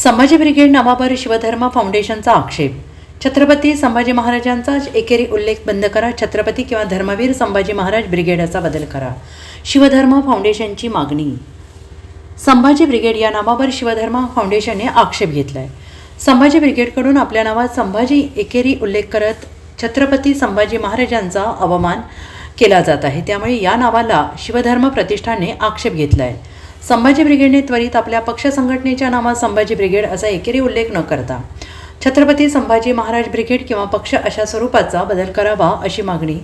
Sambhaji brigade नावावर शिवधर्म फाउंडेशनचा आक्षेप. छत्रपती संभाजी महाराजांचा एकेरी उल्लेख बंद करा. छत्रपती किंवा धर्मवीर संभाजी महाराज ब्रिगेड असा बदल करा. शिवधर्म फाउंडेशनची मागणी. संभाजी ब्रिगेड या नावावर शिवधर्म फाउंडेशनने आक्षेप घेतलाय. संभाजी ब्रिगेडकडून आपल्या नावात संभाजी एकेरी उल्लेख करत छत्रपती संभाजी महाराजांचा अवमान केला जात आहे. त्यामुळे या नावाला शिवधर्म प्रतिष्ठानने आक्षेप घेतलाय. संभाजी ब्रिगेडने त्वरित आपल्या पक्ष संघटनेच्या नावात संभाजी ब्रिगेड असा एकेरी उल्लेख न करता छत्रपती संभाजी महाराज ब्रिगेड किंवा पक्ष अशा स्वरूपाचा बदल करावा अशी मागणी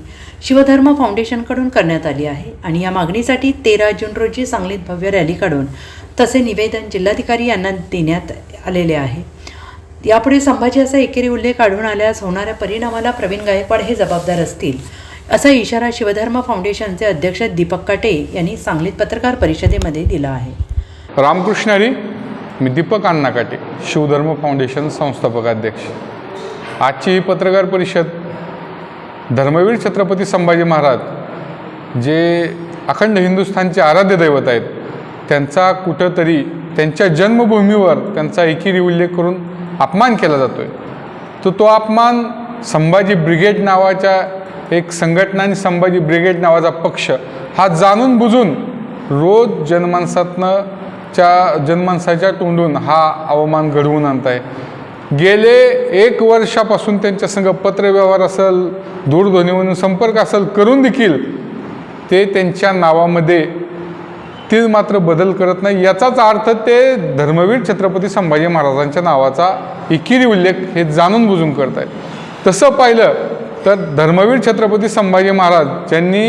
शिवधर्म फाउंडेशनकडून करण्यात आली आहे. आणि या मागणीसाठी 13 जून रोजी सांगलीत भव्य रॅली काढून तसे निवेदन जिल्हाधिकारी यांना देण्यात आलेले आहे. यापुढे संभाजी असा एकेरी उल्लेख आढळून आल्यास होणाऱ्या परिणामाला प्रवीण गायकवाड हे जबाबदार असतील असा इशारा शिवधर्म फाउंडेशनचे अध्यक्ष दीपक काटे यांनी सांगलीत पत्रकार परिषदेमध्ये दिला आहे. रामकृष्ण हरी. मी दीपक अण्णा काटे, शिवधर्म फाउंडेशन संस्थापक अध्यक्ष. आजची ही पत्रकार परिषद धर्मवीर छत्रपती संभाजी महाराज जे अखंड हिंदुस्थानचे आराध्य दैवत आहेत त्यांचा कुठंतरी त्यांच्या जन्मभूमीवर त्यांचा एकेरी उल्लेख करून अपमान केला जातो आहे. तो अपमान संभाजी ब्रिगेड नावाच्या एक संघटना आणि संभाजी ब्रिगेड नावाचा पक्ष हा जाणून बुजून रोज जनमानसाच्या तोंडून हा अवमान घडवून आणत आहे. गेले 1 वर्षापासून त्यांच्या संग पत्रव्यवहार असेल, दूरध्वनीवरून संपर्क असेल करून देखील ते त्यांच्या नावामध्ये ते मात्र बदल करत नाही. याचाच अर्थ ते धर्मवीर छत्रपती संभाजी महाराजांच्या नावाचा एकेरी उल्लेख हे जाणून बुजून करत आहेत. तसं पाहिलं तर धर्मवीर छत्रपती संभाजी महाराज ज्यांनी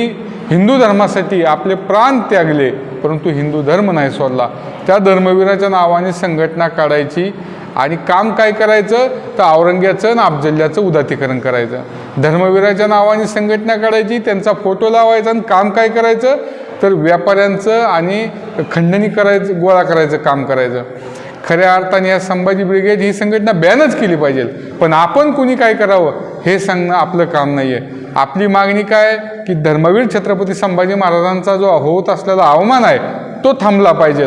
हिंदू धर्मासाठी आपले प्राण त्यागले परंतु हिंदू धर्म नाही सोडला, त्या धर्मवीराच्या नावाने संघटना काढायची आणि काम काय करायचं तर औरंग्याचं आणि अफजल्याचं उदात्तीकरण करायचं. धर्मवीराच्या नावाने संघटना काढायची, त्यांचा फोटो लावायचा आणि काम काय करायचं तर व्यापाऱ्यांचं आणि खंडणी करायचं, गोळा करायचं काम करायचं. खऱ्या अर्थाने या संभाजी ब्रिगेड ही संघटना बॅनच केली पाहिजे. पण आपण कुणी काय करावं हे सांगणं आपलं काम नाही आहे. आपली मागणी काय की धर्मवीर छत्रपती संभाजी महाराजांचा जो होत असलेला अवमान आहे तो थांबला पाहिजे.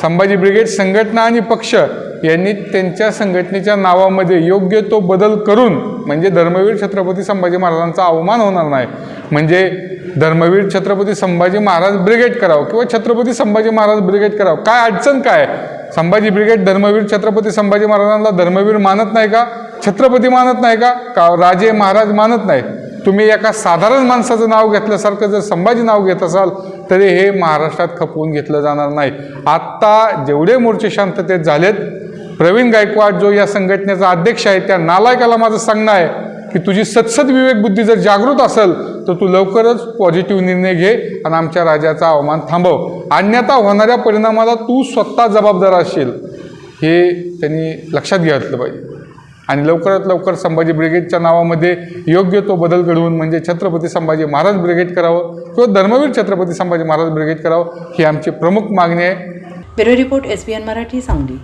संभाजी ब्रिगेड संघटना आणि पक्ष यांनी त्यांच्या संघटनेच्या नावामध्ये योग्य तो बदल करून म्हणजे धर्मवीर छत्रपती संभाजी महाराजांचा अवमान होणार नाही. म्हणजे धर्मवीर छत्रपती संभाजी महाराज ब्रिगेड करावं किंवा छत्रपती संभाजी महाराज ब्रिगेड करावं. काय अडचण काय? संभाजी ब्रिगेड धर्मवीर छत्रपती संभाजी महाराजांना धर्मवीर मानत नाही का? छत्रपती मानत नाही का? राजे महाराज मानत नाही? तुम्ही एका साधारण माणसाचं नाव घेतल्यासारखं जर संभाजी नाव घेत असाल तरी हे महाराष्ट्रात खपवून घेतलं जाणार नाही. आत्ता जेवढे मोर्चे शांततेत झालेत, प्रवीण गायकवाड जो या संघटनेचा अध्यक्ष आहे त्या नालायकाला माझं सांगणं आहे की तुझी सत्सद विवेक बुद्धी जर जागृत असेल तर तू लवकरच पॉझिटिव्ह निर्णय घे आणि आमच्या राजाचा अवमान थांबव. अन्यथा होणाऱ्या परिणामाला तू स्वतः जबाबदार असशील हे त्यांनी लक्षात घेतलं पाहिजे. आणि लवकरात लवकर संभाजी ब्रिगेडच्या नावामध्ये योग्य तो बदल घडवून म्हणजे छत्रपती संभाजी महाराज ब्रिगेड करावं किंवा धर्मवीर छत्रपती संभाजी महाराज ब्रिगेड करावं ही आमची प्रमुख मागणी आहे. Bureau report SBN Marathi Sangli.